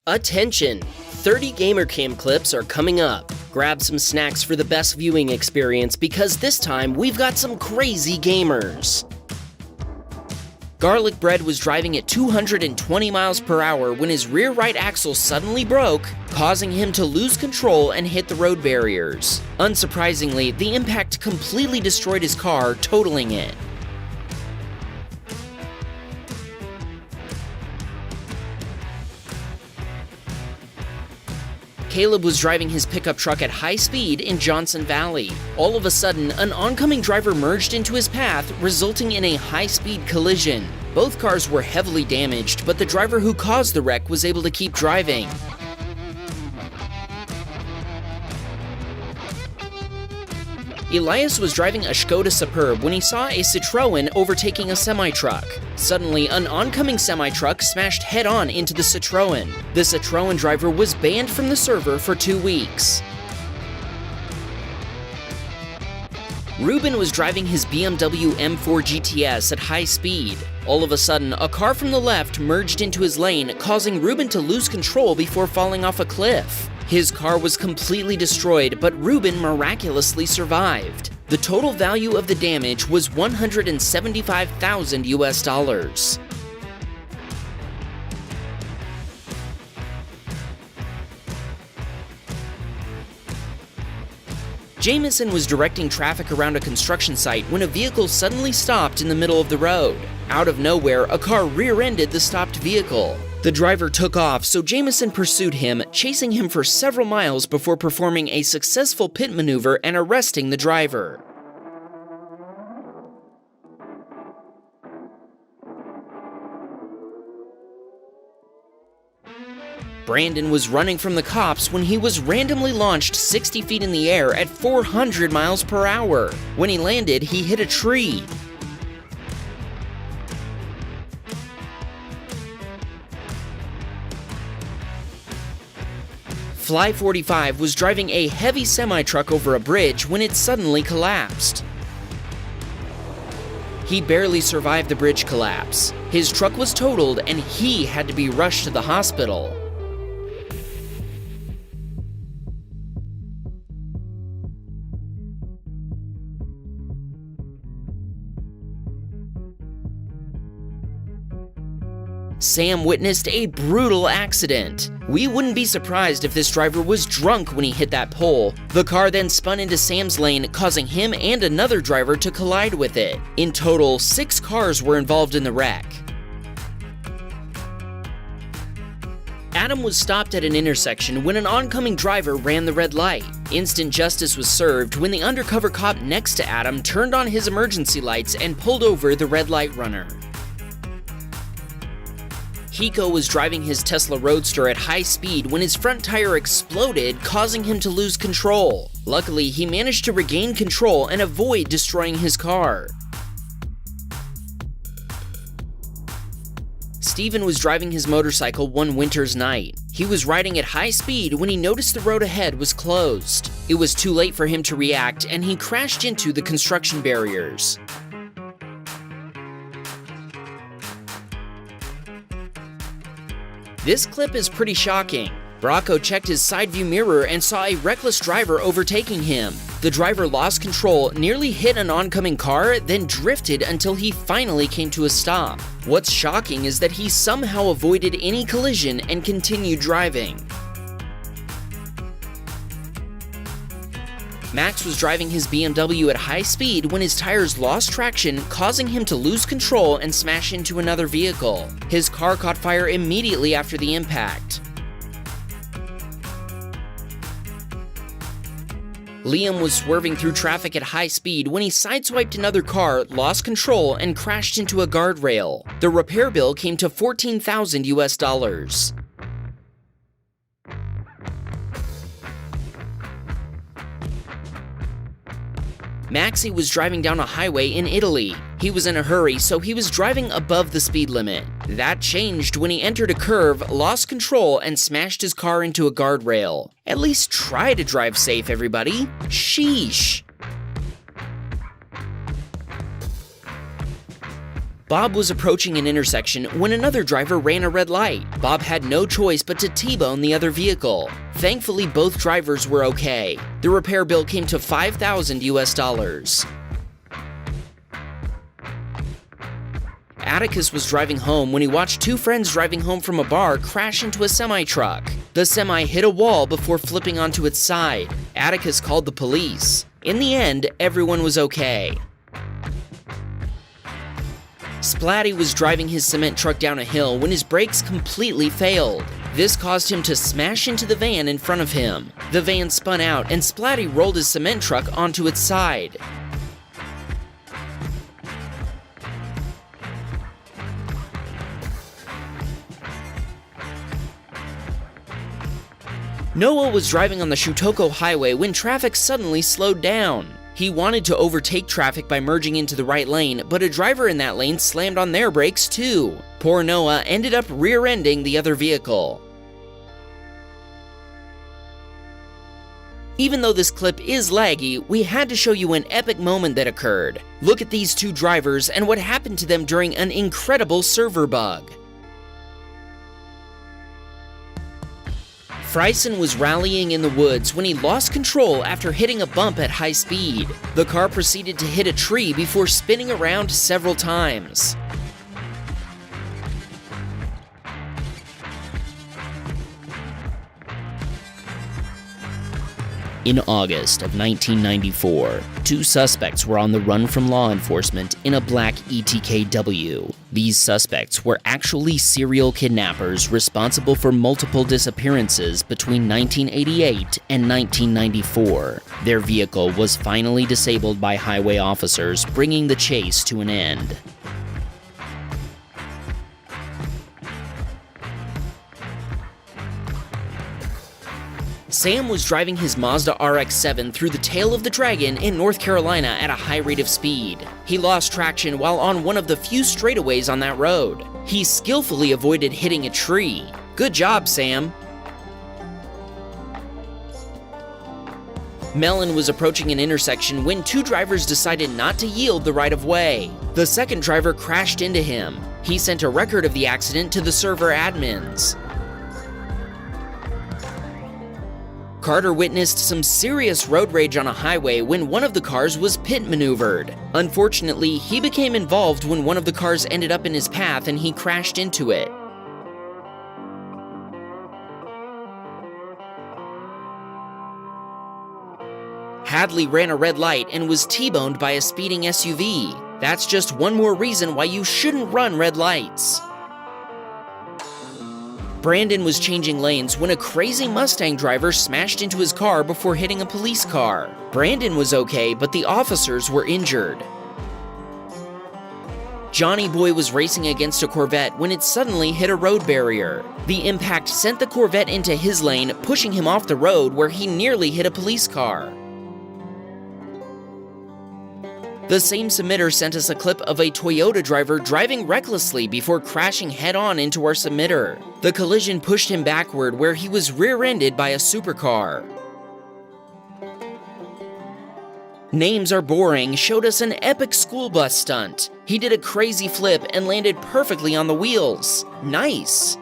Attention! 30 Gamercam clips are coming up. Grab some snacks for the best viewing experience because this time we've got some crazy gamers. Garlic Bread was driving at 220 miles per hour when his rear right axle suddenly broke, causing him to lose control and hit the road barriers. Unsurprisingly, the impact completely destroyed his car, totaling it. Caleb was driving his pickup truck at high speed in Johnson Valley. All of a sudden, an oncoming driver merged into his path, resulting in a high-speed collision. Both cars were heavily damaged, but the driver who caused the wreck was able to keep driving. Elias was driving a Skoda Superb when he saw a Citroën overtaking a semi-truck. Suddenly, an oncoming semi-truck smashed head-on into the Citroën. The Citroën driver was banned from the server for 2 weeks. Ruben was driving his BMW M4 GTS at high speed. All of a sudden, a car from the left merged into his lane, causing Ruben to lose control before falling off a cliff. His car was completely destroyed, but Ruben miraculously survived. The total value of the damage was $175,000 US. Jameson was directing traffic around a construction site when a vehicle suddenly stopped in the middle of the road. Out of nowhere, a car rear-ended the stopped vehicle. The driver took off, so Jameson pursued him, chasing him for several miles before performing a successful pit maneuver and arresting the driver. Brandon was running from the cops when he was randomly launched 60 feet in the air at 400 miles per hour. When he landed, he hit a tree. Fly 45 was driving a heavy semi-truck over a bridge when it suddenly collapsed. He barely survived the bridge collapse. His truck was totaled and he had to be rushed to the hospital. Sam witnessed a brutal accident. We wouldn't be surprised if this driver was drunk when he hit that pole. The car then spun into Sam's lane, causing him and another driver to collide with it. In total, 6 cars were involved in the wreck. Adam was stopped at an intersection when an oncoming driver ran the red light. Instant justice was served when the undercover cop next to Adam turned on his emergency lights and pulled over the red light runner. Hiko was driving his Tesla Roadster at high speed when his front tire exploded, causing him to lose control. Luckily, he managed to regain control and avoid destroying his car. Steven was driving his motorcycle one winter's night. He was riding at high speed when he noticed the road ahead was closed. It was too late for him to react, and he crashed into the construction barriers. This clip is pretty shocking. Bracco checked his side view mirror and saw a reckless driver overtaking him. The driver lost control, nearly hit an oncoming car, then drifted until he finally came to a stop. What's shocking is that he somehow avoided any collision and continued driving. Max was driving his BMW at high speed when his tires lost traction, causing him to lose control and smash into another vehicle. His car caught fire immediately after the impact. Liam was swerving through traffic at high speed when he sideswiped another car, lost control, and crashed into a guardrail. The repair bill came to $14,000 US. Maxie was driving down a highway in Italy. He was in a hurry, so he was driving above the speed limit. That changed when he entered a curve, lost control, and smashed his car into a guardrail. At least try to drive safe, everybody. Sheesh. Bob was approaching an intersection when another driver ran a red light. Bob had no choice but to T-bone the other vehicle. Thankfully, both drivers were okay. The repair bill came to $5,000 US. Atticus was driving home when he watched two friends driving home from a bar crash into a semi-truck. The semi hit a wall before flipping onto its side. Atticus called the police. In the end, everyone was okay. Splatty was driving his cement truck down a hill when his brakes completely failed. This caused him to smash into the van in front of him. The van spun out and Splatty rolled his cement truck onto its side. Noah was driving on the Shutoko Highway when traffic suddenly slowed down. He wanted to overtake traffic by merging into the right lane, but a driver in that lane slammed on their brakes too. Poor Noah ended up rear-ending the other vehicle. Even though this clip is laggy, we had to show you an epic moment that occurred. Look at these two drivers and what happened to them during an incredible server bug. Fryson was rallying in the woods when he lost control after hitting a bump at high speed. The car proceeded to hit a tree before spinning around several times. In August of 1994, two suspects were on the run from law enforcement in a black ETKW. These suspects were actually serial kidnappers responsible for multiple disappearances between 1988 and 1994. Their vehicle was finally disabled by highway officers, bringing the chase to an end. Sam was driving his Mazda RX-7 through the tail of the dragon in North Carolina at a high rate of speed. He lost traction while on one of the few straightaways on that road. He skillfully avoided hitting a tree. Good job, Sam. Mellon was approaching an intersection when two drivers decided not to yield the right-of-way. The second driver crashed into him. He sent a record of the accident to the server admins. Carter witnessed some serious road rage on a highway when one of the cars was pit maneuvered. Unfortunately, he became involved when one of the cars ended up in his path and he crashed into it. Hadley ran a red light and was T-boned by a speeding SUV. That's just one more reason why you shouldn't run red lights. Brandon was changing lanes when a crazy Mustang driver smashed into his car before hitting a police car. Brandon was okay, but the officers were injured. Johnny Boy was racing against a Corvette when it suddenly hit a road barrier. The impact sent the Corvette into his lane, pushing him off the road where he nearly hit a police car. The same submitter sent us a clip of a Toyota driver driving recklessly before crashing head-on into our submitter. The collision pushed him backward where he was rear-ended by a supercar. Names Are Boring showed us an epic school bus stunt. He did a crazy flip and landed perfectly on the wheels. Nice!